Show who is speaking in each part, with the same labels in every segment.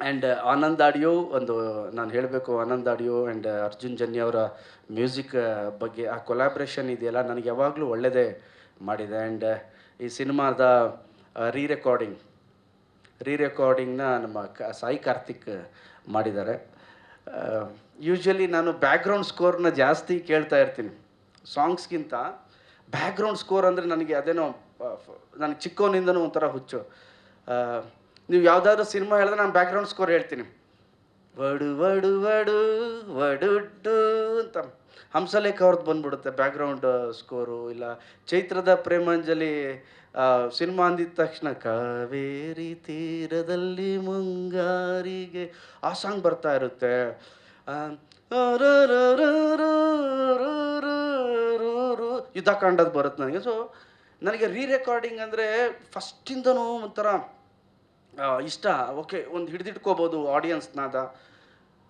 Speaker 1: And Anand audio ಒಂದು ನಾನು ಹೇಳಬೇಕು, ಆನಂದ್ ಆಡಿಯೋ ಆ್ಯಂಡ್ ಅರ್ಜುನ್ ಜನ್ಯ ಅವರ ಮ್ಯೂಸಿಕ್ ಬಗ್ಗೆ ಆ ಕೊಲಾಬ್ರೇಷನ್ ಇದೆಯಲ್ಲ, ನನಗೆ ಯಾವಾಗಲೂ ಒಳ್ಳೆಯದೇ ಮಾಡಿದೆ. ಆ್ಯಂಡ್ ಈ ಸಿನಿಮಾದ ರೀ ರೆಕಾರ್ಡಿಂಗ್ನ ನಮ್ಮ ಸಾಯಿ ಕಾರ್ತಿಕ್ ಮಾಡಿದ್ದಾರೆ. ಯೂಶ್ವಲಿ ನಾನು ಬ್ಯಾಕ್ಗ್ರೌಂಡ್ ಸ್ಕೋರ್ನ ಜಾಸ್ತಿ ಕೇಳ್ತಾ ಇರ್ತೀನಿ ಸಾಂಗ್ಸ್ಗಿಂತ. ಬ್ಯಾಕ್ಗ್ರೌಂಡ್ ಸ್ಕೋರ್ ಅಂದರೆ ನನಗೆ ಅದೇನೋ ನನಗೆ ಚಿಕ್ಕವನಿಂದನೂ ಒಂಥರ ಹುಚ್ಚು. ನೀವು ಯಾವುದಾದ್ರೂ ಸಿನಿಮಾ ಹೇಳಿದ್ರೆ ನಾನು ಬ್ಯಾಕ್ಗ್ರೌಂಡ್ ಸ್ಕೋರ್ ಹೇಳ್ತೀನಿ. ವಡು ವಡು ವಡು ವಡುಡ್ಡು ಅಂತ ಹಂಸಲೇಖ ಅವ್ರದ್ದು ಬಂದ್ಬಿಡುತ್ತೆ ಬ್ಯಾಕ್ಗ್ರೌಂಡ್ ಸ್ಕೋರು. ಇಲ್ಲ ಚೈತ್ರದ ಪ್ರೇಮಾಂಜಲಿ ಸಿನಿಮಾ ಅಂದಿದ ತಕ್ಷಣ ಕಾವೇರಿ ತೀರದಲ್ಲಿ ಮುಂಗಾರಿಗೆ ಆ ಸಾಂಗ್ ಬರ್ತಾ ಇರುತ್ತೆ. ಯುದ್ಧಕಾಂಡದ್ದು ಬರುತ್ತೆ ನನಗೆ. ಸೊ ನನಗೆ ರೀ ರೆಕಾರ್ಡಿಂಗ್ ಅಂದರೆ ಫಸ್ಟಿಂದನೂ ಒಂಥರ ಇಷ್ಟ. ಓಕೆ, ಒಂದು ಹಿಡಿದಿಟ್ಕೋಬೋದು ಆಡಿಯನ್ಸ್ನಾದ.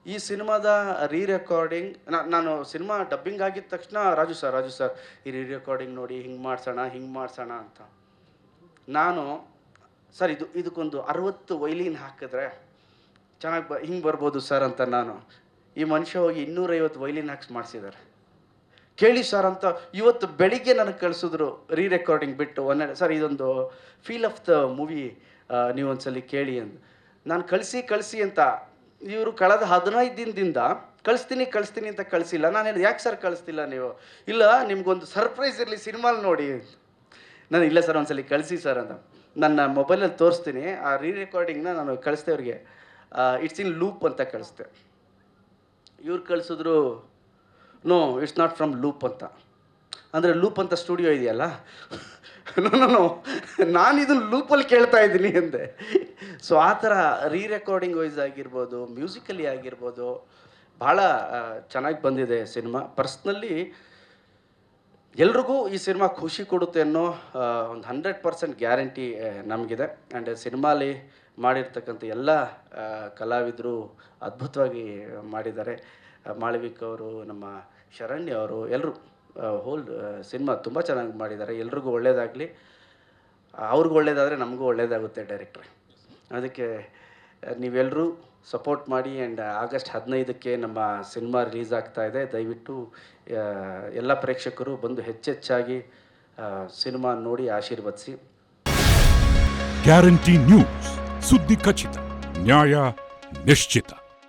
Speaker 1: ಈ ಸಿನಿಮಾದ ರೀ ರೆಕಾರ್ಡಿಂಗ್ ನಾನು ಸಿನಿಮಾ ಡಬ್ಬಿಂಗ್ ಆಗಿದ ತಕ್ಷಣ ರಾಜು ಸರ್ ಈ ರೀ ರೆಕಾರ್ಡಿಂಗ್ ನೋಡಿ ಹಿಂಗೆ ಮಾಡ್ಸೋಣ ಅಂತ ನಾನು, ಸರ್ ಇದಕ್ಕೊಂದು 60 ವೈಲಿನ್ ಹಾಕಿದ್ರೆ ಚೆನ್ನಾಗಿ ಹಿಂಗೆ ಬರ್ಬೋದು ಸರ್ ಅಂತ ನಾನು. ಈ ಮನುಷ್ಯ ಹೋಗಿ 250 ವೈಲಿನ್ ಹಾಕ್ಸಿ ಮಾಡಿಸಿದ್ದಾರೆ. ಕೇಳಿ ಸರ್ ಅಂತ ಇವತ್ತು ಬೆಳಿಗ್ಗೆ ನನಗೆ ಕಳಿಸಿದ್ರು ರೀ ರೆಕಾರ್ಡಿಂಗ್ ಬಿಟ್ಟು. ಸರ್ ಇದೊಂದು ಫೀಲ್ ಆಫ್ ದ ಮೂವಿ ನೀವು ಒಂದ್ಸಲಿ ಕೇಳಿ ಅಂತ. ನಾನು ಕಳಿಸಿ ಅಂತ ಇವರು ಕಳೆದ 15 ದಿನದಿಂದ ಕಳಿಸ್ತೀನಿ ಅಂತ ಕಳಿಸಿಲ್ಲ. ನಾನು ಹೇಳಿದೆ, ಯಾಕೆ ಸರ್ ಕಳಿಸ್ತಿಲ್ಲ ನೀವು? ಇಲ್ಲ, ನಿಮ್ಗೊಂದು ಸರ್ಪ್ರೈಸ್ ಇರಲಿ ಸಿನಿಮಾಲಿ ನೋಡಿ. ನಾನು ಇಲ್ಲ ಸರ್ ಒಂದ್ಸಲಿ ಕಳಿಸಿ ಸರ್ ಅಂತ ನನ್ನ ಮೊಬೈಲಲ್ಲಿ ತೋರಿಸ್ತೀನಿ. ಆ ರೀ ರೆಕಾರ್ಡಿಂಗ್ನ ನಾನು ಕಳಿಸ್ದೆ ಅವ್ರಿಗೆ. ಇಟ್ಸ್ ಇನ್ ಲೂಪ್ ಅಂತ ಕಳಿಸ್ದೆ. ಇವ್ರು ಕಳಿಸಿದ್ರು, no it's not from loop ಅಂತ. ಅಂದರೆ ಲೂಪ್ ಅಂತ ಸ್ಟುಡಿಯೋ ಇದೆಯಲ್ಲ, ನೋ ನಾನು ಇದನ್ನು ಲೂಪಲ್ಲಿ ಕೇಳ್ತಾ ಇದ್ದೀನಿ ಅಂದೆ. ಸೊ ಆ ಥರ ರೀ ರೆಕಾರ್ಡಿಂಗ್ ವೈಸ್ ಆಗಿರ್ಬೋದು, ಮ್ಯೂಸಿಕಲಿ ಆಗಿರ್ಬೋದು, ಭಾಳ ಚೆನ್ನಾಗಿ ಬಂದಿದೆ ಸಿನಿಮಾ. ಪರ್ಸ್ನಲಿ ಎಲ್ರಿಗೂ ಈ ಸಿನಿಮಾ ಖುಷಿ ಕೊಡುತ್ತೆ ಅನ್ನೋ ಒಂದು 100% ಗ್ಯಾರಂಟಿ ನಮಗಿದೆ. ಆ್ಯಂಡ್ ಸಿನಿಮಾಲಿ ಮಾಡಿರ್ತಕ್ಕಂಥ ಎಲ್ಲ ಕಲಾವಿದರು ಅದ್ಭುತವಾಗಿ ಮಾಡಿದ್ದಾರೆ. ಮಾಳವಿಕ್ ಅವರು, ನಮ್ಮ ಶರಣ್ಯ ಅವರು, ಎಲ್ಲರೂ ಹೋಲ್ ಸಿನಿಮಾ ತುಂಬ ಚೆನ್ನಾಗಿ ಮಾಡಿದ್ದಾರೆ. ಎಲ್ರಿಗೂ ಒಳ್ಳೆಯದಾಗಲಿ. ಅವ್ರಿಗೂ ಒಳ್ಳೆಯದಾದರೆ ನಮಗೂ ಒಳ್ಳೆಯದಾಗುತ್ತೆ ಡೈರೆಕ್ಟ್ರೆ. ಅದಕ್ಕೆ ನೀವೆಲ್ಲರೂ ಸಪೋರ್ಟ್ ಮಾಡಿ. ಆ್ಯಂಡ್ ಆಗಸ್ಟ್ 15ಕ್ಕೆ ನಮ್ಮ ಸಿನಿಮಾ ರಿಲೀಸ್ ಆಗ್ತಾ ಇದೆ. ದಯವಿಟ್ಟು ಎಲ್ಲ ಪ್ರೇಕ್ಷಕರು ಬಂದು ಹೆಚ್ಚೆಚ್ಚಾಗಿ ಸಿನಿಮಾ ನೋಡಿ ಆಶೀರ್ವದಿಸಿ.
Speaker 2: ಗ್ಯಾರಂಟಿ ನ್ಯೂಸ್, ಸುದ್ದಿ ಖಚಿತ, ನ್ಯಾಯ ನಿಶ್ಚಿತ.